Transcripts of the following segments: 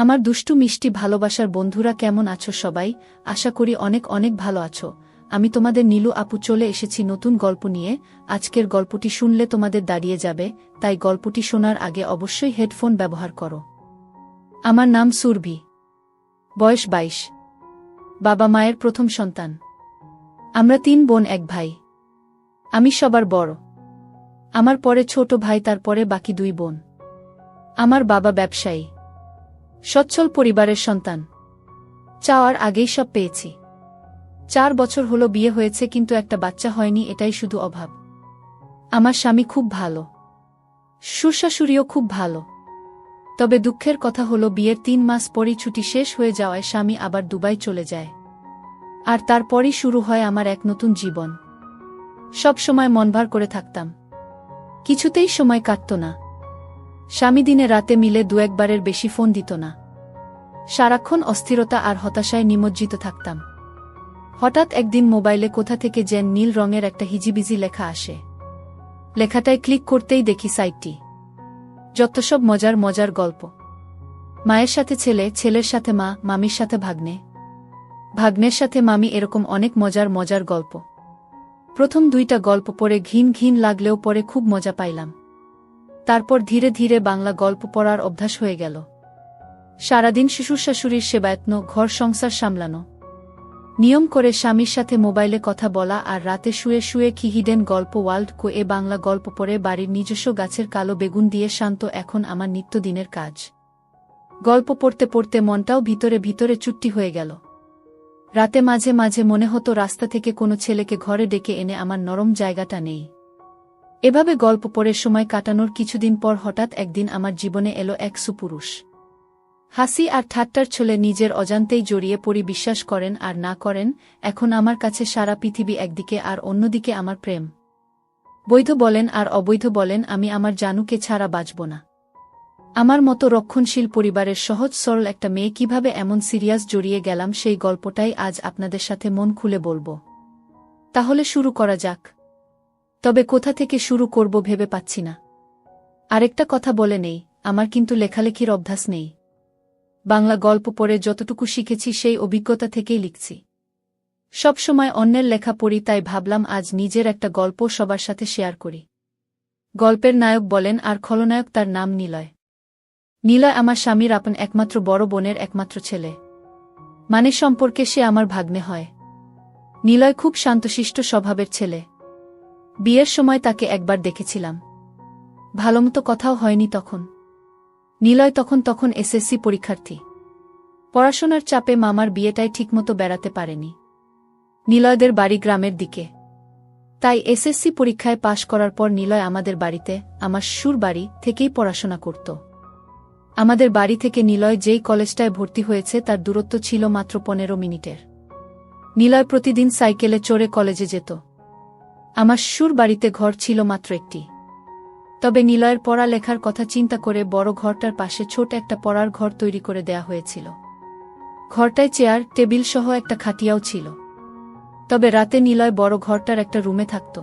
আমার দুষ্টু মিষ্টি ভালোবাসার বন্ধুরা কেমন আছো সবাই? আশা করি অনেক অনেক ভালো আছো। আমি তোমাদের নীলু আপু চলে এসেছি নতুন গল্প নিয়ে। আজকের গল্পটি শুনলে তোমাদের দাঁড়িয়ে যাবে, তাই গল্পটি শোনার আগে অবশ্যই হেডফোন ব্যবহার করো। আমার নাম সুরভি। বয়স 22। বাবা মায়ের প্রথম সন্তান। আমরা 3 বোন 1 ভাই। আমি সবার বড়। আমার পরে ছোট ভাই, তারপরে বাকি 2 বোন। আমার বাবা ব্যবসায়ী। সচ্ছল পরিবারের সন্তান। চাওয়ার আগেই সব পেয়েছি। 4 বছর হলো বিয়ে হয়েছে, কিন্তু একটা বাচ্চা হয়নি, এটাই শুধু অভাব। আমার স্বামী খুব ভালো। শ্বশুরশাশুড়িও খুব ভালো। তবে দুঃখের কথা হলো বিয়ের 3 মাস পরই ছুটি শেষ হয়ে যাওয়ায় স্বামী আবার দুবাই চলে যায়। আর তারপরই শুরু হয় আমার এক নতুন জীবন। সব সময় মন ভার করে থাকতাম। কিছুতেই সময় কাটত না। স্বামী দিনে রাতে মিলে 2-1 বারের বেশি ফোন দিত না। সারাক্ষণ অস্থিরতা আর হতাশায় নিমজ্জিত থাকতাম। হঠাৎ একদিন মোবাইলে কোথা থেকে যেন নীল রঙের একটা হিজিবিজি লেখা আসে। লেখাটায় ক্লিক করতেই দেখি সাইটটি। যত সব মজার মজার গল্প। মায়ের সাথে ছেলে, ছেলের সাথে মা, মামির সাথে ভাগ্নে, ভাগ্নের সাথে মামি, এরকম অনেক মজার মজার গল্প। প্রথম 2টা গল্প পড়ে ঘিন ঘিন লাগলেও পরে খুব মজা পাইলাম। তারপর ধীরে ধীরে বাংলা গল্প পড়ার অভ্যাস হয়ে গেল। সারাদিন শ্বশুরশাশুড়ির সেবায়ত্ন, ঘর সংসার সামলানো, নিয়ম করে স্বামীর সাথে মোবাইলে কথা বলা, আর রাতে শুয়ে শুয়ে কি হিডেন গল্প ওয়ার্ল্ড কো এ বাংলা গল্প পড়ে বাড়ির নিজস্ব গাছের কালো বেগুন দিয়ে শান্ত এখন আমার নিত্যদিনের কাজ। গল্প পড়তে পড়তে মনটাও ভিতরে ভিতরে চুট্টি হয়ে গেল। রাতে মাঝে মাঝে মনে হতো রাস্তা থেকে কোনো ছেলেকে ঘরে ডেকে এনে আমার নরম জায়গাটা নেই। এভাবে গল্প পড়ে সময় কাটানোর কিছুদিন পর হঠাৎ একদিন আমার জীবনে এলো এক সুপুরুষ। হাসি আর ঠাট্টার ছলে নিজের অজান্তেই জড়িয়ে পড়ি। বিশ্বাস করেন আর না করেন, এখন আমার কাছে সারা পৃথিবী একদিকে আর অন্যদিকে আমার প্রেম। বৈধ বলেন আর অবৈধ বলেন, আমি আমার জানুকে ছাড়া বাঁচব না। আমার মতো রক্ষণশীল পরিবারের সহজ সরল একটা মেয়ে কিভাবে এমন সিরিয়াস জড়িয়ে গেলাম, সেই গল্পটাই আজ আপনাদের সাথে মন খুলে বলবো। তাহলে শুরু করা যাক। তবে কোথা থেকে শুরু করব ভেবে পাচ্ছি না। আরেকটা কথা বলে নেই, আমার কিন্তু লেখালেখির অভ্যাস নেই। বাংলা গল্প পড়ে যতটুকু শিখেছি সেই অভিজ্ঞতা থেকেই লিখছি। সব সময় অন্যের লেখা পড়ি, তাই ভাবলাম আজ নিজের একটা গল্প সবার সাথে শেয়ার করি। গল্পের নায়ক বলেন আর খলনায়ক, তার নাম নিলয়। নিলয় আমার স্বামীর আপন একমাত্র বড় বোনের একমাত্র ছেলে। মানে সম্পর্কে সে আমার ভাগ্নে হয়। নিলয় খুব শান্তশিষ্ট স্বভাবের ছেলে। বিয়ের সময় তাকে একবার দেখেছিলাম। ভালোমতো কথাও হয়নি তখন। নিলয় তখন এসএসসি পরীক্ষার্থী। পড়াশোনার চাপে মামার বিয়েটায় ঠিকমতো বেড়াতে পারেনি। নিলয়দের বাড়ি গ্রামের দিকে। তাই এসএসসি পরীক্ষায় পাশ করার পর নিলয় আমাদের বাড়িতে, আমার শ্বশুর বাড়ি থেকেই পড়াশোনা করত। আমাদের বাড়ি থেকে নিলয় যেই কলেজটায় ভর্তি হয়েছে তার দূরত্ব ছিল মাত্র 15 মিনিটের। নিলয় প্রতিদিন সাইকেলে চড়ে কলেজে যেত। আমার শ্বশুর বাড়িতে ঘর ছিল মাত্র একটি। তবে নিলয়ের পড়ালেখার কথা চিন্তা করে বড় ঘরটার পাশে ছোট একটা পড়ার ঘর তৈরি করে দেয়া হয়েছিল। ঘরটায় চেয়ার টেবিল সহ একটা খাটিয়াও ছিল। তবে রাতে নিলয় বড় ঘরটার একটা রুমে থাকত।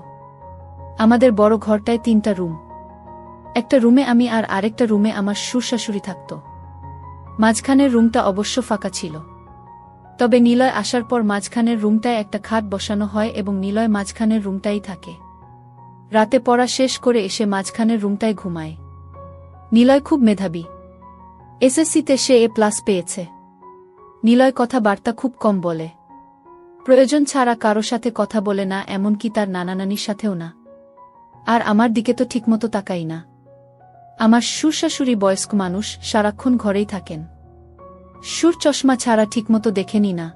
আমাদের বড় ঘরটায় 3টা রুম। একটা রুমে আমি আর আরেকটা রুমে আমার শ্বশুরশাশুড়ি থাকত। মাঝখানের রুমটা অবশ্য ফাঁকা ছিল। তবে নিলয় আসার পর মাঝখানের রুমটায় একটা খাট বসানো হয় এবং নিলয় মাঝখানের রুমটাই থাকে। রাতে পড়া শেষ করে এসে মাঝখানের রুমটায় ঘুমায়। নিলয় খুব মেধাবী। এসএসসিতে সে A+ পেয়েছে। নিলয় কথাবার্তা খুব কম বলে। প্রয়োজন ছাড়া কারো সাথে কথা বলে না, এমনকি তার নানানানির সাথেও না। আর আমার দিকে তো ঠিকমতো তাকাই না। আমার শ্বশুরশাশুড়ি বয়স্ক মানুষ, সারাক্ষণ ঘরেই থাকেন। শ্বশুর চশমা ছাড়া ঠিকমতো দেখেনি না।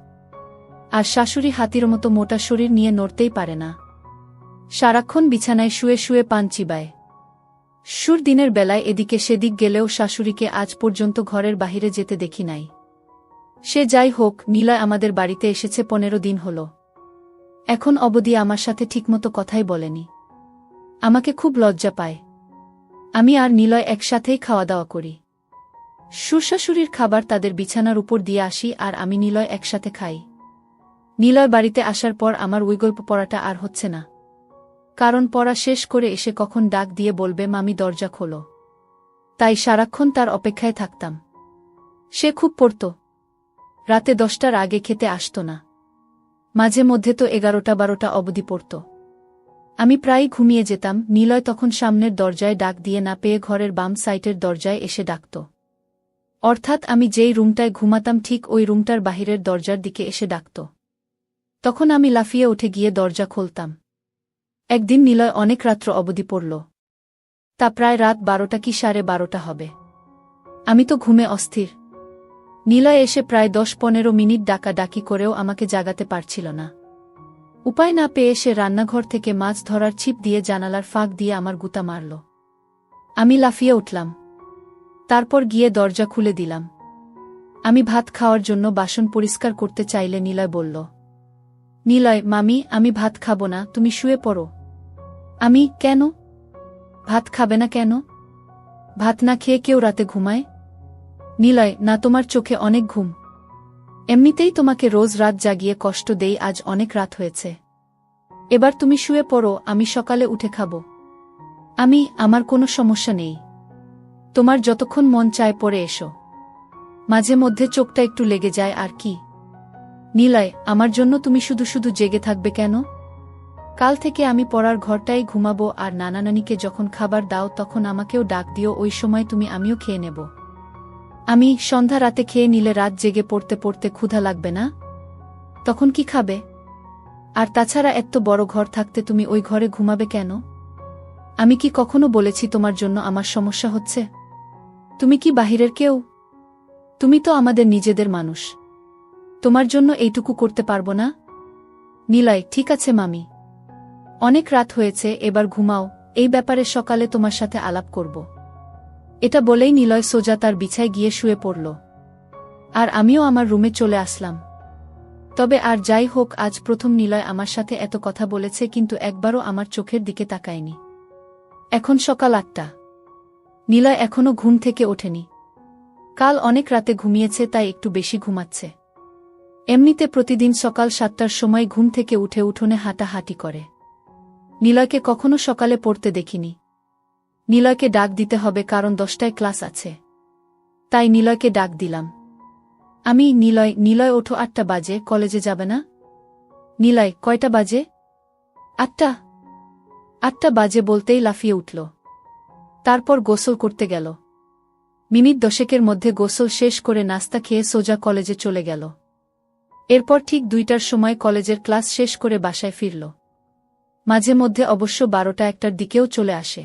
আর শাশুড়ি হাতির মতো মোটা শরীর নিয়ে নড়তেই পারে না। সারাক্ষণ বিছানায় শুয়ে শুয়ে পান চিবায়। শ্বশুর দিনের বেলায় এদিকে সেদিক গেলেও শাশুড়িকে আজ পর্যন্ত ঘরের বাহিরে যেতে দেখি নাই। সে যাই হোক, নিলয় আমাদের বাড়িতে এসেছে 15 দিন হল। এখন অবধি আমার সাথে ঠিকমতো কথাই বলেনি। আমাকে খুব লজ্জা পায়। আমি আর নিলয় একসাথেই খাওয়া দাওয়া করি। শ্বশুরশাশুড়ির খাবার তাদের বিছানার উপর দিয়ে আসি আর আমি নিলয় একসাথে খাই। নিলয় বাড়িতে আসার পর আমার ওই গল্প পড়াটা আর হচ্ছে না। কারণ পড়া শেষ করে এসে কখন ডাক দিয়ে বলবে, মামি দরজা খোলো। তাই সারাক্ষণ তার অপেক্ষায় থাকতাম। সে খুব পড়ত। রাতে 10টার আগে খেতে আসত না। মাঝে মধ্যে তো 11টা-12টা অবধি পড়ত। আমি প্রায়ই ঘুমিয়ে যেতাম। নিলয় তখন সামনের দরজায় ডাক দিয়ে না পেয়ে ঘরের বাম সাইটের দরজায় এসে ডাকত। অর্থাৎ আমি যেই রুমটায় ঘুমাতাম ঠিক ওই রুমটার বাহিরের দরজার দিকে এসে ডাকত। তখন আমি লাফিয়ে উঠে গিয়ে দরজা খুলতাম। একদিন নিলয় অনেক রাত্র অবধি পড়ল। তা প্রায় রাত 12টা কি 12:30 হবে। আমি তো ঘুমে অস্থির। নিলয় এসে প্রায় 10-15 মিনিট ডাকাডাকি করেও আমাকে জাগাতে পারছিল না। উপায় না পেয়ে সে রান্নাঘর থেকে মাছ ধরার ছিপ দিয়ে জানালার ফাঁক দিয়ে আমার গুতা মারল। আমি লাফিয়ে উঠলাম। তারপর গিয়ে দরজা খুলে দিলাম। আমি ভাত খাওয়ার জন্য বাসন পরিষ্কার করতে চাইলে নিলয় বলল, নিলয়, মামি, আমি ভাত খাবো না, তুমি শুয়ে পড়ো। আমি, কেন? ভাত খাবে না কেন? ভাত না খেয়ে কেউ রাতে ঘুমায়? নিলয়, না, তোমার চোখে অনেক ঘুম। এমনিতেই তোমাকে রোজ রাত জাগিয়ে কষ্ট দেই, আজ অনেক রাত হয়েছে। এবার তুমি শুয়ে পড়ো, আমি সকালে উঠে খাবো। আমার কোনো সমস্যা নেই। তোমার যতক্ষণ মন চায় পড়ে এসো। মাঝে মধ্যে চোখটা একটু লেগে যায় আর কি। নিলয়, আমার জন্য তুমি শুধু শুধু জেগে থাকবে কেন? কাল থেকে আমি পড়ার ঘরটাই ঘুমাবো, আর নানানানিকে যখন খাবার দাও তখন আমাকেও ডাক দিও, ওই সময় আমিও খেয়ে নেব। সন্ধ্যা রাতে খেয়ে নিলে রাত জেগে পড়তে পড়তে ক্ষুধা লাগবে না? তখন কি খাবে? আর তাছাড়া এত বড় ঘর থাকতে তুমি ওই ঘরে ঘুমাবে কেন? আমি কি কখনো বলেছি তোমার জন্য আমার সমস্যা হচ্ছে? তুমি কি বাহিরের কেউ? তুমি তো আমাদের নিজেদের মানুষ। তোমার জন্য এইটুকু করতে পারবো না? নিলয়, ঠিক আছে মামি। অনেক রাত হয়েছে, এবার ঘুমাও, এই ব্যাপারে সকালে তোমার সাথে আলাপ করব। এটা বলেই নিলয় সোজা তার বিছায় গিয়ে শুয়ে পড়ল। আর আমিও আমার রুমে চলে আসলাম। তবে আর যাই হোক, আজ প্রথম নিলয় আমার সাথে এত কথা বলেছে, কিন্তু একবারও আমার চোখের দিকে তাকায়নি। এখন সকাল 8টা। নিলয় এখনো ঘুম থেকে ওঠেনি। কাল অনেক রাতে ঘুমিয়েছে, তাই একটু বেশি ঘুমাচ্ছে। এমনিতে প্রতিদিন সকাল 7টার সময় ঘুম থেকে উঠে উঠোনে হাঁটাহাঁটি করে। নিলয়কে কখনো সকালে পড়তে দেখিনি। নিলয়কে ডাক দিতে হবে, কারণ 10টায় ক্লাস আছে। তাই নিলয়কে ডাক দিলাম। নিলয়, ওঠো, 8টা বাজে, কলেজে যাবে না? নিলয়, কয়টা বাজে? 8টা। 8টা বাজে বলতেই লাফিয়ে উঠল। তারপর গোসল করতে গেল। মিনিট 10-এর মধ্যে গোসল শেষ করে নাস্তা খেয়ে সোজা কলেজে চলে গেল। এরপর ঠিক 2টার সময় কলেজের ক্লাস শেষ করে বাসায় ফিরল। মাঝে মধ্যে অবশ্য 12টা-1টার দিকেও চলে আসে।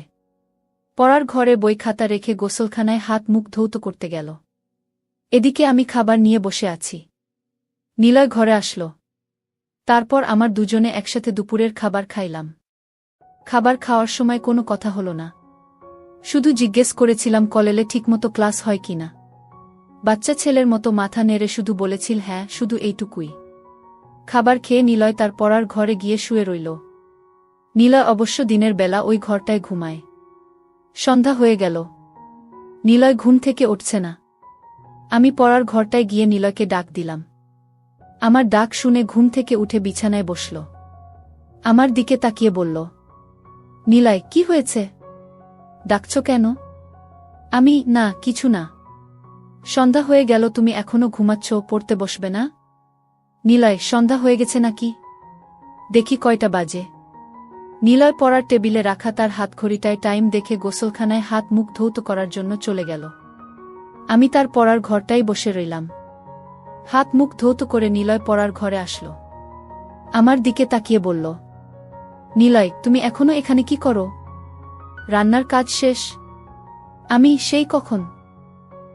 পড়ার ঘরে বই খাতা রেখে গোসলখানায় হাত মুখ ধৌত করতে গেল। এদিকে আমি খাবার নিয়ে বসে আছি। নিলয় ঘরে আসলো। তারপর আমার দুজনে একসাথে দুপুরের খাবার খাইলাম। খাবার খাওয়ার সময় কোনো কথা হলো না। শুধু জিজ্ঞেস করেছিলাম কলেজে ঠিকমতো ক্লাস হয় কিনা। বাচ্চা ছেলের মতো মাথা নেড়ে শুধু বলেছিল হ্যাঁ, শুধু এইটুকুই। খাবার খেয়ে নিলয় তার পড়ার ঘরে গিয়ে শুয়ে রইল। নিলয় অবশ্য দিনের বেলা ওই ঘরটায় ঘুমায়। সন্ধ্যা হয়ে গেল। নিলয় ঘুম থেকে উঠছে না। আমি পড়ার ঘরটায় গিয়ে নিলয়কে ডাক দিলাম। আমার ডাক শুনে ঘুম থেকে উঠে বিছানায় বসল। আমার দিকে তাকিয়ে বলল, নিলয়, কি হয়েছে? ডাকছ কেন? না, কিছু না। সন্ধ্যা হয়ে গেল, তুমি এখনো ঘুমাচ্ছ, পড়তে বসবে না? নিলয়, সন্ধ্যা হয়ে গেছে নাকি? দেখি কয়টা বাজে। নিলয় পড়ার টেবিলে রাখা তার হাতঘড়িটায় টাইম দেখে গোসলখানায় হাত মুখ ধৌত করার জন্য চলে গেল। আমি তার পড়ার ঘরটাই বসে রইলাম। হাত মুখ ধৌত করে নিলয় পড়ার ঘরে আসলো। আমার দিকে তাকিয়ে বলল, নিলয়, তুমি এখনো এখানে কি করো? রান্নার কাজ শেষ? সেই কখন।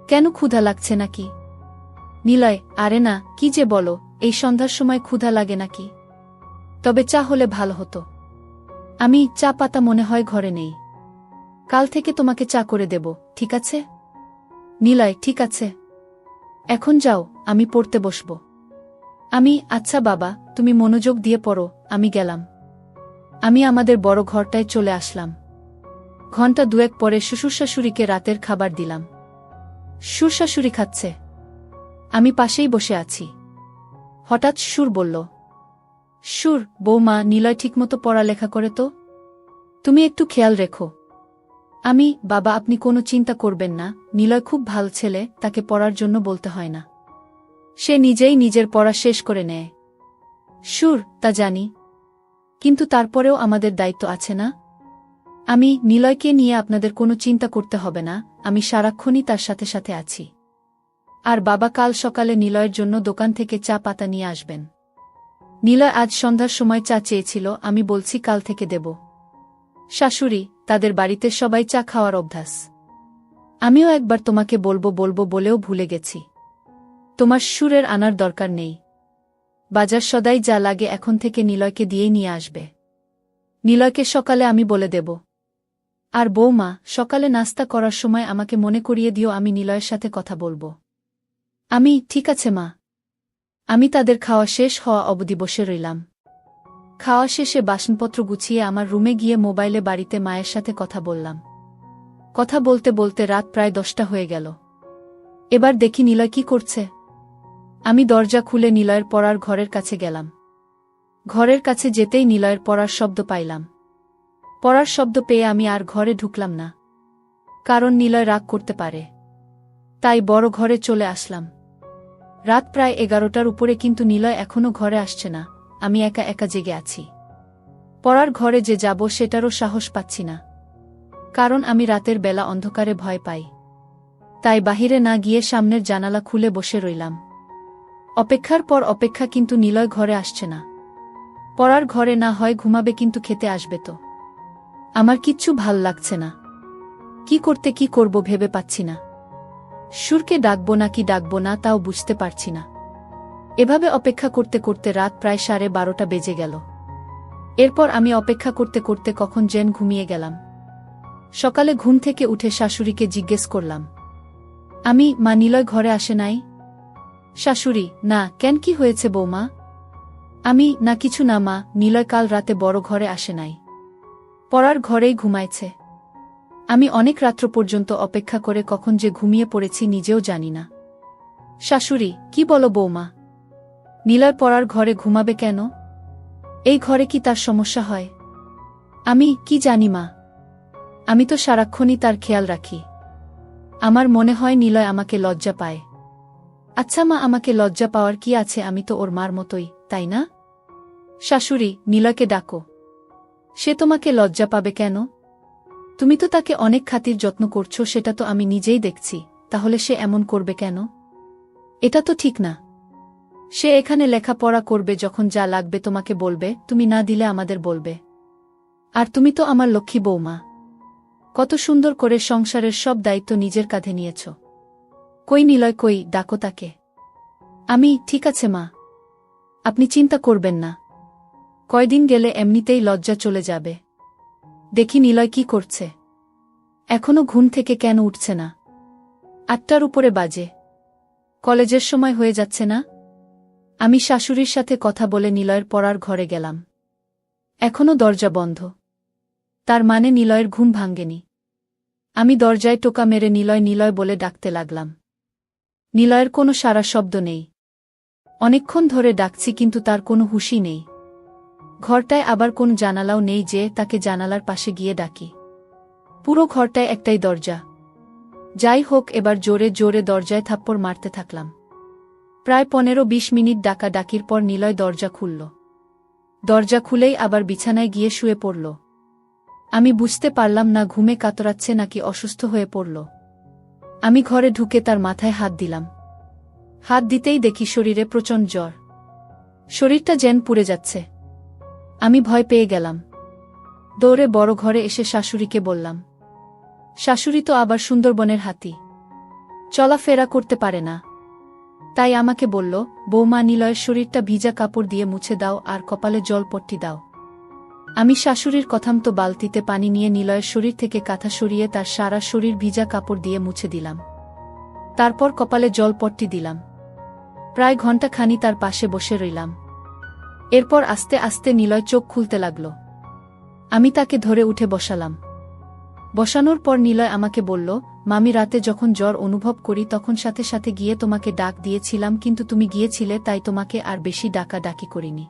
কেন, ক্ষুধা লাগছে নাকি? নিলয়, আরে না, কি যে বলো, এই সন্ধ্যার সময় ক্ষুধা লাগে নাকি? তবে চা হলে ভালো হতো। চা পাতা মনে হয় ঘরে নেই। কাল থেকে তোমাকে চা করে দেব, ঠিক আছে? নিলয়, ঠিক আছে। এখন যাও, আমি পড়তে বসব। আচ্ছা বাবা, তুমি মনোযোগ দিয়ে পড়ো, আমি গেলাম। আমাদের বড় ঘরটায় চলে আসলাম। ঘণ্টা 2 পরে শ্বশুরশাশুড়িকে রাতের খাবার দিলাম। শ্বশুরশাশুড়ি খাচ্ছে। আমি পাশেই বসে আছি। হঠাৎ শ্বশুর বলল, বৌমা, নিলয় ঠিকমতো পড়ালেখা করে তো? তুমি একটু খেয়াল রেখো। বাবা আপনি কোনো চিন্তা করবেন না, নিলয় খুব ভালো ছেলে, তাকে পড়ার জন্য বলতে হয় না। সে নিজেই নিজের পড়া শেষ করে নেয়। তা জানি, কিন্তু তারপরেও আমাদের দায়িত্ব আছে না? নিলয়কে নিয়ে আপনাদের কোনো চিন্তা করতে হবে না, আমি সারাক্ষণই তার সাথে সাথে আছি। আর বাবা কাল সকালে নিলয়ের জন্য দোকান থেকে চা পাতা নিয়ে আসবেন। নিলয় আজ সন্ধ্যার সময় চা চেয়েছিল, আমি বলছি কাল থেকে দেব। শাশুড়ি, তাদের বাড়িতে সবাই চা খাওয়ার অভ্যাস। আমিও একবার তোমাকে বলবো বলবো বলেও ভুলে গেছি। তোমার শ্বশুরের আনার দরকার নেই। বাজার সদাই যা লাগে এখন থেকে নিলয়কে দিয়েই নিয়ে আসবে। নিলয়কে সকালে আমি বলে দেব। আর বৌমা, সকালে নাস্তা করার সময় আমাকে মনে করিয়ে দিও, আমি নিলয়ের সাথে কথা বলবো। ঠিক আছে মা। আমি তাদের খাওয়া শেষ হওয়া অবধি বসে রইলাম। খাওয়া শেষে বাসনপত্র গুছিয়ে আমার রুমে গিয়ে মোবাইলে বাড়িতে মায়ের সাথে কথা বললাম। কথা বলতে বলতে রাত প্রায় 10টা হয়ে গেল। এবার দেখি নিলয় কি করছে। আমি দরজা খুলে নিলয়ের পড়ার ঘরের কাছে গেলাম। ঘরের কাছে যেতেই নিলয়ের পড়ার শব্দ পাইলাম। পড়ার শব্দ পেয়ে আমি আর ঘরে ঢুকলাম না, কারণ নিলয় রাগ করতে পারে। তাই বড় ঘরে চলে আসলাম। রাত প্রায় 11টার উপরে, কিন্তু নিলয় এখনো ঘরে আসছে না। আমি একা একা জেগে আছি। পড়ার ঘরে যে যাব সেটারও সাহস পাচ্ছি না, কারণ আমি রাতের বেলা অন্ধকারে ভয় পাই। তাই বাহিরে না গিয়ে সামনের জানালা খুলে বসে রইলাম। অপেক্ষার পর অপেক্ষা, কিন্তু নিলয় ঘরে আসছে না। পড়ার ঘরে না হয় ঘুমাবে, কিন্তু খেতে আসবে তো? আমার কিচ্ছু ভাল লাগছে না। কি করব ভেবে পাচ্ছি না। সুরকে ডাকবো নাকি ডাকবো না তাও বুঝতে পারছি না। এভাবে অপেক্ষা করতে করতে রাত প্রায় 12:30 বেজে গেল। এরপর আমি অপেক্ষা করতে করতে কখন যেন ঘুমিয়ে গেলাম। সকালে ঘুম থেকে উঠে শাশুড়িকে জিজ্ঞেস করলাম, মা নিলয় ঘরে আসে নাই? শাশুড়ি, না, কেন, কি হয়েছে বৌমা? না কিছু না মা, নিলয় কাল রাতে বড় ঘরে আসে নাই। পড়ার ঘরেই ঘুমাইছে। আমি অনেক রাত্র পর্যন্ত অপেক্ষা করে কখন যে ঘুমিয়ে পড়েছি নিজেও জানি না। শাশুড়ি, কি বলো বৌমা? নিলয় পড়ার ঘরে ঘুমাবে কেন? এই ঘরে কি তার সমস্যা হয়? কি জানি মা, আমি তো সারাক্ষণই তার খেয়াল রাখি। আমার মনে হয় নিলয় আমাকে লজ্জা পায়। আচ্ছা মা, আমাকে লজ্জা পাওয়ার কি আছে? আমি তো ওর মার মতোই, তাই না? শাশুড়ি, নিলয়কে ডাকো। সে তোমাকে লজ্জা পাবে কেন? তুমি তো তাকে অনেক খাতির যত্ন করছো, সেটা তো আমি নিজেই দেখছি। তাহলে সে এমন করবে কেন? এটা তো ঠিক না। সে এখানে লেখাপড়া করবে, যখন যা লাগবে তোমাকে বলবে, তুমি না দিলে আমাদের বলবে। আর তুমি তো আমার লক্ষ্মী বৌমা, কত সুন্দর করে সংসারের সব দায়িত্ব নিজের কাঁধে নিয়েছ। কই নিলয়, কই, ডাকো তাকে। ঠিক আছে মা, আপনি চিন্তা করবেন না। কয়দিন গেলে এমনিতেই লজ্জা চলে যাবে। দেখি নিলয় কি করছে। এখনো ঘুম থেকে কেন উঠছে না? 8টার উপরে বাজে। কলেজের সময় হয়ে যাচ্ছে না? আমি শাশুড়ির সাথে কথা বলে নিলয়ের পড়ার ঘরে গেলাম। এখনো দরজা বন্ধ। তার মানে নিলয়ের ঘুম ভাঙ্গেনি। আমি দরজায় টোকা মেরে নিলয় নিলয় বলে ডাকতে লাগলাম। নিলয়ের কোনো সাড়া শব্দ নেই। অনেকক্ষণ ধরে ডাকছি, কিন্তু তার কোনো হুঁশই নেই। ঘরটায় আবার কোন জানালাও নেই যে তাকে জানালার পাশে গিয়ে ডাকি। পুরো ঘরটায় একটাই দরজা। যাই হোক, এবার জোরে জোরে দরজায় থাপ্পড় মারতে থাকলাম। প্রায় 15-20 মিনিট ডাকা ডাকির পর নিলয় দরজা খুলল। দরজা খুলেই আবার বিছানায় গিয়ে শুয়ে পড়ল। আমি বুঝতে পারলাম না ঘুমে কাতরাচ্ছে নাকি অসুস্থ হয়ে পড়ল। আমি ঘরে ঢুকে তার মাথায় হাত দিলাম। হাত দিতেই দেখি শরীরে প্রচণ্ড জ্বর। শরীরটা যেন পুড়ে যাচ্ছে। আমি ভয় পেয়ে গেলাম। দৌড়ে বড় ঘরে এসে শাশুড়িকে বললাম। শাশুড়ি তো আবার সুন্দরবনের হাতি, চলাফেরা করতে পারে না। তাই আমাকে বলল, বৌমা, নিলয়ের শরীরটা ভিজা কাপড় দিয়ে মুছে দাও আর কপালে জলপট্টি দাও। আমি শাশুড়ির কথামতো বালতিতে পানি নিয়ে নিলয়ের শরীর থেকে কাঁথা সরিয়ে তার সারা শরীর ভিজা কাপড় দিয়ে মুছে দিলাম। তারপর কপালে জলপট্টি দিলাম। প্রায় ঘণ্টাখানি তার পাশে বসে রইলাম। এরপর আস্তে আস্তে নিলয় চোখ খুলতে লাগল। আমি তাকে ধরে উঠে বসালাম। বসানোর পর নিলয় আমাকে বলল, মামি, রাতে যখন জ্বর অনুভব করি তখন সাথে সাথে গিয়ে তোমাকে ডাক দিয়েছিলাম, কিন্তু তুমি গিয়েছিলে, তাই তোমাকে আর বেশি ডাকাডাকি করিনি।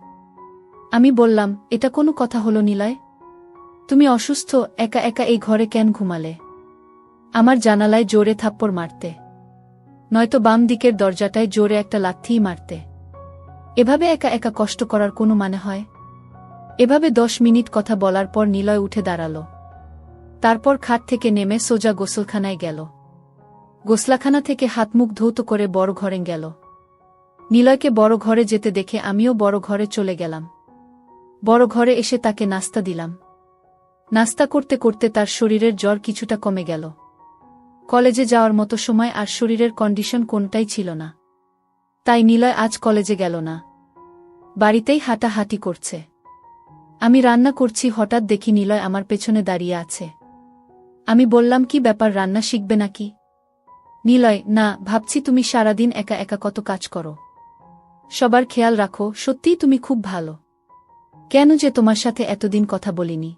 আমি বললাম, এটা কোনো কথা হলো নিলয়? তুমি অসুস্থ, একা একা এই ঘরে কেন ঘুমালে? আমার জানালায় জোরে থাপ্পড় মারতে, নয়তো বাম দিকের দরজাটায় জোরে একটা লাথিই মারতে। এভাবে একা একা কষ্ট করার কোনো মানে হয়? এভাবে 10 মিনিট কথা বলার পর নিলয় উঠে দাঁড়াল। তারপর খাট থেকে নেমে সোজা গোসলখানায় গেল। গোসলাখানা থেকে হাত মুখ ধৌত করে বড় ঘরে গেল। নিলয়কে বড় ঘরে যেতে দেখে আমিও বড় ঘরে চলে গেলাম। বড় ঘরে এসে তাকে নাস্তা দিলাম। নাস্তা করতে করতে তার শরীরের জ্বর কিছুটা কমে গেল। কলেজে যাওয়ার মতো সময় আর শরীরের কন্ডিশন কোনটাই ছিল না। তাই নিলয় আজ কলেজে গেল না, বাড়িতেই হাঁটাহাঁটি করছে। আমি রান্না করছি, হঠাৎ দেখি নিলয় আমার পেছনে দাঁড়িয়ে আছে। আমি বললাম, কি ব্যাপার, রান্না শিখবে নাকি? নিলয়, না, ভাবছি তুমি সারাদিন একা একা কত কাজ করো, সবার খেয়াল রাখো, সত্যিই তুমি খুব ভালো। কেন যে তোমার সাথে এতদিন কথা বলিনি?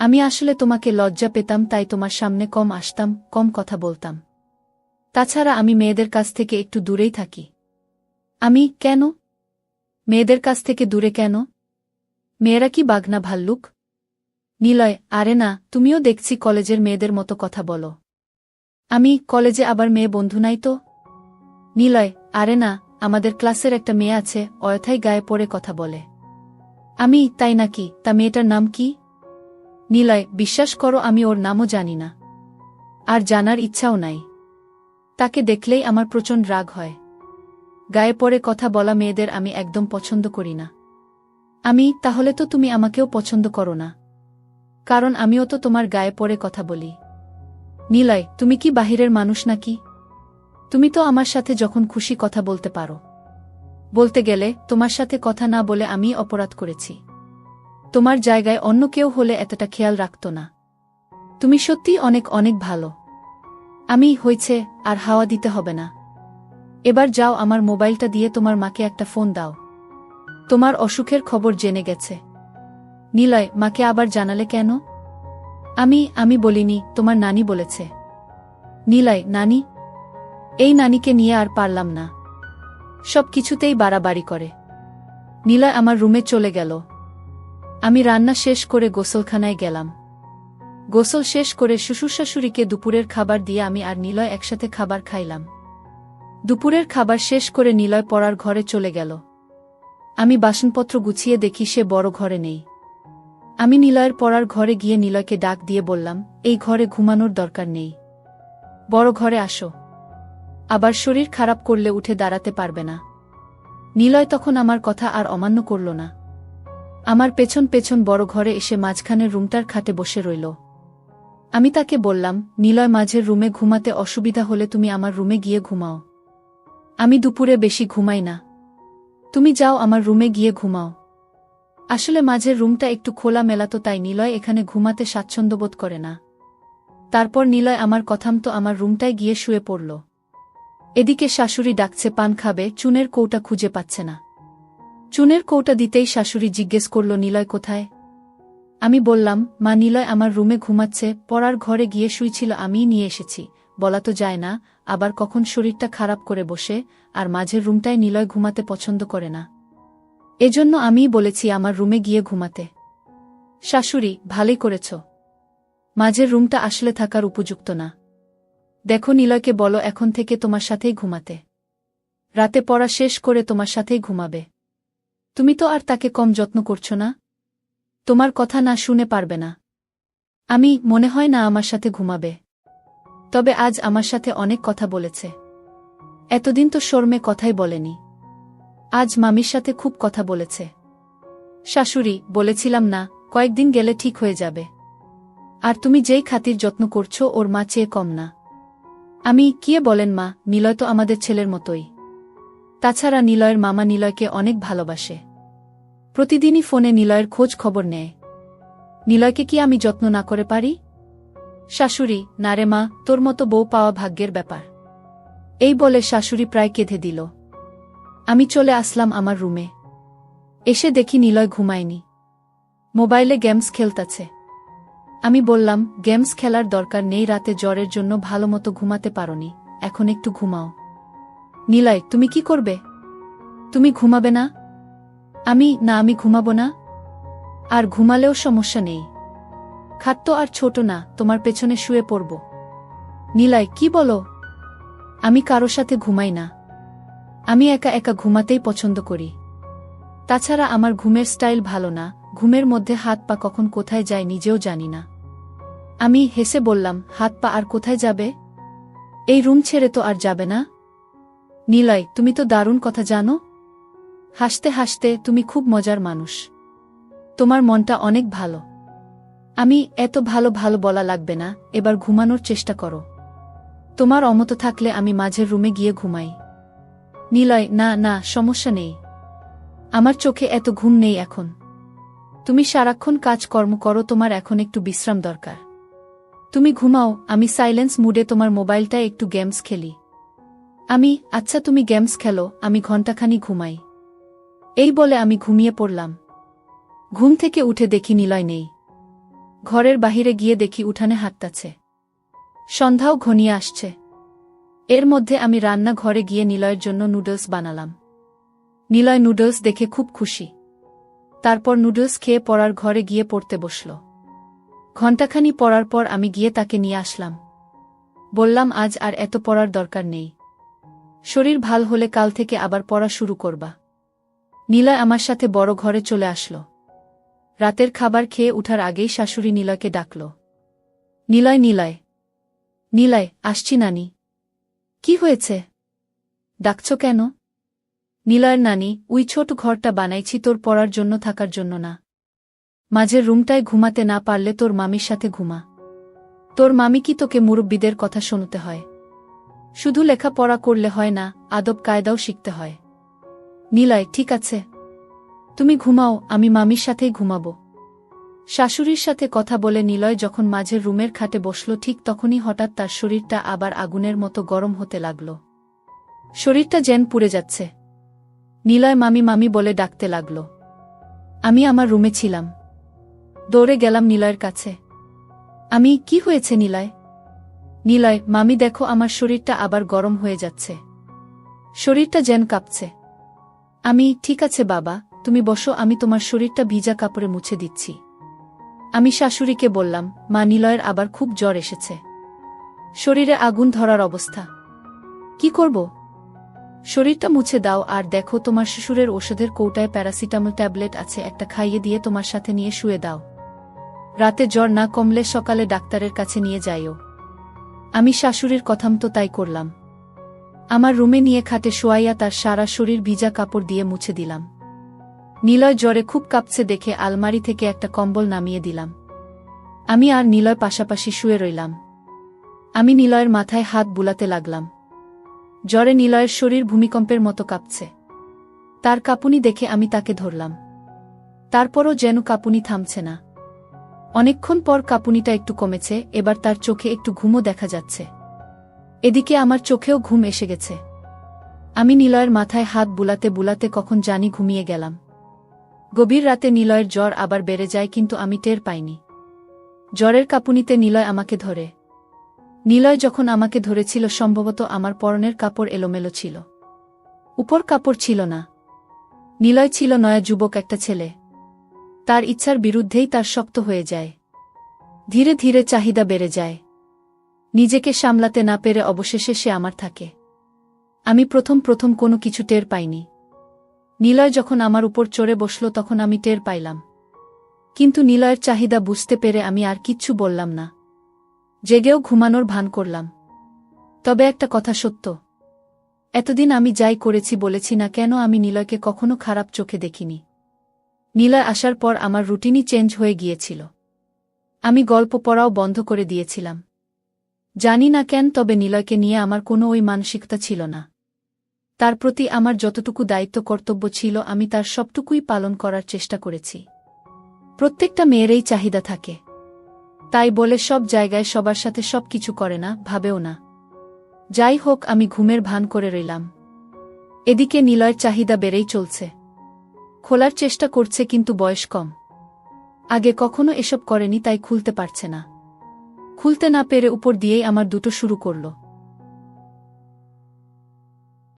আমি আসলে তোমাকে লজ্জা পেতাম, তাই তোমার সামনে কম আসতাম, কম কথা বলতাম। তাছাড়া আমি মেয়েদের কাছ থেকে একটু দূরেই থাকি। আমি কেন? মেয়েদের কাছ থেকে দূরে কেন? মেয়েরা কি বাঘনা ভাল্লুক? নিলয়, আরে না, তুমিও দেখছি কলেজের মেয়েদের মতো কথা বলো। আমি কলেজে আবার মেয়ে বন্ধু নাই তো? নিলয়, আরে না, আমাদের ক্লাসের একটা মেয়ে আছে, অযথাই গায়ে পড়ে কথা বলে। আমি, তাই নাকি? তা মেয়েটার নাম কি? নিলয়, বিশ্বাস করো আমি ওর নামও জানি না, আর জানার ইচ্ছাও নাই। তাকে দেখলেই আমার প্রচণ্ড রাগ হয়। গায়ে পড়ে কথা বলা মেয়েদের আমি একদম পছন্দ করি না। আমি, তাহলে তো তুমি আমাকেও পছন্দ করো না, কারণ আমিও তো তোমার গায়ে পড়ে কথা বলি। নিলয়, তুমি কি বাহিরের মানুষ নাকি? তুমি তো আমার সাথে যখন খুশি কথা বলতে পারো। বলতে গেলে তোমার সাথে কথা না বলে আমি অপরাধ করেছি। তোমার জায়গায় অন্য কেউ হলে এতটা খেয়াল রাখত না। তুমি সত্যিই অনেক অনেক ভালো। আমি, হয়েছে, আর হাওয়া দিতে হবে না। এবার যাও, আমার মোবাইলটা দিয়ে তোমার মাকে একটা ফোন দাও। তোমার অসুখের খবর জেনে গেছে। নিলয়, মাকে আবার জানালে কেন? আমি বলিনি, তোমার নানি বলেছে। নিলয়, নানি? এই নানিকে নিয়ে আর পারলাম না, সব কিছুতেই বাড়াবাড়ি করে। নিলয় আমার রুমে চলে গেল। আমি রান্না শেষ করে গোসলখানায় গেলাম। গোসল শেষ করে শ্বশুরশাশুড়িকে দুপুরের খাবার দিয়ে আমি আর নিলয় একসাথে খাবার খাইলাম। দুপুরের খাবার শেষ করে নিলয় পড়ার ঘরে চলে গেল। আমি বাসনপত্র গুছিয়ে দেখি সে বড় ঘরে নেই। আমি নিলয়ের পড়ার ঘরে গিয়ে নিলয়কে ডাক দিয়ে বললাম, এই ঘরে ঘুমানোর দরকার নেই, বড় ঘরে আসো। আবার শরীর খারাপ করলে উঠে দাঁড়াতে পারবে না। নিলয় তখন আমার কথা আর অমান্য করল না। আমার পেছন পেছন বড় ঘরে এসে মাঝখানের রুমটার খাটে বসে রইল। আমি তাকে বললাম, নিলয়, মাঝের রুমে ঘুমাতে অসুবিধা হলে তুমি আমার রুমে গিয়ে ঘুমাও। আমি দুপুরে বেশি ঘুমাই না, তুমি যাও আমার রুমে গিয়ে ঘুমাও। আসলে মাঝের রুমটা একটু খোলা মেলাতো, তাই নিলয় এখানে ঘুমাতে স্বাচ্ছন্দ্য বোধ করে না। তারপর নিলয় আমার কথামতো আমার রুমটায় গিয়ে শুয়ে পড়ল। এদিকে শাশুড়ি ডাকছে, পান খাবে, চুনের কৌটা খুঁজে পাচ্ছে না। চুনের কৌটা দিতেই শাশুড়ি জিজ্ঞেস করল, নিলয় কোথায়? আমি বললাম, মা, নিলয় আমার রুমে ঘুমাচ্ছে, পড়ার ঘরে গিয়ে শুইছিল, আমিই নিয়ে এসেছি। বলা তো যায় না, আবার কখন শরীরটা খারাপ করে বসে, আর মাঝের রুমটায় নিলয় ঘুমাতে পছন্দ করে না। এজন্য আমিই বলেছি আমার রুমে গিয়ে ঘুমাতে। শাশুড়ি, ভালোই করেছ, মাঝের রুমটা আসলে থাকার উপযুক্ত না। দেখো, নিলয়কে বলো এখন থেকে তোমার সাথেই ঘুমাতে। রাতে পড়া শেষ করে তোমার সাথেই ঘুমাবে। তুমি তো আর তাকে কম যত্ন করছো না, তোমার কথা না শুনে পারবে না। আমি, মনে হয় না আমার সাথে ঘুমাবে। তবে আজ আমার সাথে অনেক কথা বলেছে, এতদিন তো শর্মে কথাই বলেনি। আজ মামির সাথে খুব কথা বলেছে। শাশুড়ি, বলেছিলাম না, কয়েকদিন গেলে ঠিক হয়ে যাবে। আর তুমি যেই খাতির যত্ন করছো, ওর মা চেয়ে কম না। আমি, কি বলেন মা, নিলয় তো আমাদের ছেলের মতোই। তাছাড়া নিলয়ের মামা নিলয়কে অনেক ভালোবাসে, প্রতিদিনই ফোনে নিলয়ের খোঁজ খবর নেয়। নিলয়কে কি আমি যত্ন না করে পারি? শাশুড়ি, না রে মা, তোর মতো বউ পাওয়া ভাগ্যের ব্যাপার। এই বলে শাশুড়ি প্রায় কেঁদে দিল। আমি চলে আসলাম আমার রুমে। এসে দেখি নিলয় ঘুমায়নি, মোবাইলে গেমস খেলতাছে। আমি বললাম, গেমস খেলার দরকার নেই, রাতে জ্বরের জন্য ভালোমতো ঘুমাতে পারোনি, এখন একটু ঘুমাও। নিলয়, তুমি কি করবে? তুমি ঘুমাবে না? আমি, না, আমি ঘুমাবো না। আর ঘুমালেও সমস্যা নেই, খাট তো আর ছোট না, তোমার পেছনে শুয়ে পড়ব। নিলয়, কি বলো? আমি কারো সাথে ঘুমাই না। আমি একা একা ঘুমাতেই পছন্দ করি। তাছাড়া আমার ঘুমের স্টাইল ভালো না, ঘুমের মধ্যে হাত পা কখন কোথায় যায় নিজেও জানি না। আমি হেসে বললাম, হাত পা আর কোথায় যাবে? এই রুম ছেড়ে তো আর যাবে না। নিলয়, তুমি তো দারুণ কথা জানো। হাসতে হাসতে, তুমি খুব মজার মানুষ। তোমার মনটা অনেক ভালো। আমি এত ভালো ভালো বলা লাগবে না, এবার ঘুমানোর চেষ্টা করো। তোমার অমত থাকলে আমি মাঝের রুমে গিয়ে ঘুমাই। নিলয়, না না, সমস্যা নেই। আমার চোখে এত ঘুম নেই এখন। তুমি সারাক্ষণ কাজকর্ম করো, তোমার এখন একটু বিশ্রাম দরকার। তুমি ঘুমাও, আমি সাইলেন্স মুডে তোমার মোবাইলটায় একটু গেমস খেলি। আচ্ছা তুমি গেমস খেলো, আমি ঘণ্টাখানি ঘুমাই। এই বলে আমি ঘুমিয়ে পড়লাম। ঘুম থেকে উঠে দেখি নিলয় নেই। ঘরের বাহিরে গিয়ে দেখি উঠানে হাঁটতাছে। সন্ধ্যাও ঘনিয়ে আসছে। এর মধ্যে আমি রান্না ঘরে গিয়ে নিলয়ের জন্য নুডলস বানালাম। নিলয় নুডলস দেখে খুব খুশি। তারপর নুডলস খেয়ে পড়ার ঘরে গিয়ে পড়তে বসল। ঘণ্টাখানি পড়ার পর আমি গিয়ে তাকে নিয়ে আসলাম। বললাম, আজ আর এত পড়ার দরকার নেই। শরীর ভাল হলে কাল থেকে আবার পড়া শুরু করবা। নিলয় আমার সাথে বড় ঘরে চলে আসলো। রাতের খাবার খেয়ে উঠার আগেই শাশুড়ি নিলয়কে ডাকল। নিলয়, নিলয়, নিলয়, আসছি নানি। কি হয়েছে? ডাকছ কেন? নিলয়ের নানি, ওই ছোট ঘরটা বানাইছি তোর পড়ার জন্য, থাকার জন্য না। মাঝের রুমটায় ঘুমাতে না পারলে তোর মামির সাথে ঘুমা। তোর মামি কি তোকে মুরব্বিদের কথা শুনতে হয়? শুধু লেখাপড়া করলে হয় না, আদব কায়দাও শিখতে হয়। নিলয়, ঠিক আছে, তুমি ঘুমাও, আমি মামির সাথেই ঘুমাবো। শাশুড়ির সাথে কথা বলে নিলয় যখন মাঝের রুমের খাটে বসল, ঠিক তখনই হঠাৎ তার শরীরটা আবার আগুনের মতো গরম হতে লাগল। শরীরটা যেন পুড়ে যাচ্ছে। নিলয় মামি মামি বলে ডাকতে লাগল। আমি আমার রুমে ছিলাম। দৌড়ে গেলাম নিলয়ের কাছে। কি হয়েছে নিলয়? নিলয়, মামি দেখো, আমার শরীরটা আবার গরম হয়ে যাচ্ছে। শরীরটা যেন কাঁপছে। ঠিক আছে বাবা, তুমি বসো, আমি তোমার শরীরটা ভিজা কাপড়ে মুছে দিচ্ছি। আমি শাশুড়িকে বললাম, মা, নিলয়ের আবার খুব জ্বর এসেছে। শরীরে আগুন ধরার অবস্থা। কি করব? শরীরটা মুছে দাও, আর দেখো তোমার শ্বশুরের ওষুধের কৌটায় প্যারাসিটামল ট্যাবলেট আছে, একটা খাইয়ে দিয়ে তোমার সাথে নিয়ে শুয়ে দাও। রাতে জ্বর না কমলে সকালে ডাক্তারের কাছে নিয়ে যাইও। আমি শাশুড়ির কথামতো তাই করলাম। আমার রুমে নিয়ে খাটে শোয়াইয়া তার সারা শরীর ভিজা কাপড় দিয়ে মুছে দিলাম। নিলয় জ্বরে খুব কাঁপছে দেখে আলমারি থেকে একটা কম্বল নামিয়ে দিলাম। আমি আর নিলয় পাশাপাশি শুয়ে রইলাম। আমি নিলয়ের মাথায় হাত বুলাতে লাগলাম। জ্বরে নিলয়ের শরীর ভূমিকম্পের মতো কাঁপছে। তার কাঁপুনি দেখে আমি তাকে ধরলাম। তারপরও যেন কাঁপুনি থামছে না। অনেকক্ষণ পর কাঁপুনিটা একটু কমেছে, এবার তার চোখে একটু ঘুমও দেখা যাচ্ছে। এদিকে আমার চোখেও ঘুম এসে গেছে। আমি নিলয়ের মাথায় হাত বুলাতে বুলাতে কখন জানি ঘুমিয়ে গেলাম। গভীর রাতে নিলয়ের জ্বর আবার বেড়ে যায়, কিন্তু আমি টের পাইনি। জ্বরের কাঁপুনিতে নিলয় আমাকে ধরে। নিলয় যখন আমাকে ধরেছিল, সম্ভবত আমার পরনের কাপড় এলোমেলো ছিল। উপর কাপড় ছিল না। নিলয় ছিল নয়া যুবক একটা ছেলে। তার ইচ্ছার বিরুদ্ধেই তার শক্ত হয়ে যায়। ধীরে ধীরে চাহিদা বেড়ে যায়। নিজেকে সামলাতে না পেরে অবশেষে সে আমার থাকে। আমি প্রথম প্রথম কোনো কিছু টের পাইনি। নিলয় যখন আমার উপর চড়ে বসল তখন আমি টের পাইলাম। কিন্তু নিলয়ের চাহিদা বুঝতে পেরে আমি আর কিচ্ছু বললাম না। জেগেও ঘুমানোর ভান করলাম। তবে একটা কথা সত্য, এতদিন আমি যাই করেছি বলেছি না কেন, আমি নিলয়কে কখনো খারাপ চোখে দেখিনি। নিলয় আসার পর আমার রুটিনই চেঞ্জ হয়ে গিয়েছিল। আমি গল্প পড়াও বন্ধ করে দিয়েছিলাম। জানি না কেন, তবে নিলয়কে নিয়ে আমার কোনো ওই মানসিকতা ছিল না। তার প্রতি আমার যতটুকু দায়িত্ব কর্তব্য ছিল আমি তার সবটুকুই পালন করার চেষ্টা করেছি। প্রত্যেকটা মেয়েরই চাহিদা থাকে, তাই বলে সব জায়গায় সবার সাথে সব কিছু করে না, ভাবেও না। যাই হোক, আমি ঘুমের ভান করে রইলাম। এদিকে নিলয়ের চাহিদা বেড়েই চলছে। খোলার চেষ্টা করছে, কিন্তু বয়স কম। আগে কখনো এসব করেনি, তাই খুলতে পারছে না। খুলতে না পেরে উপর দিয়েই আমার দুটো শুরু করল।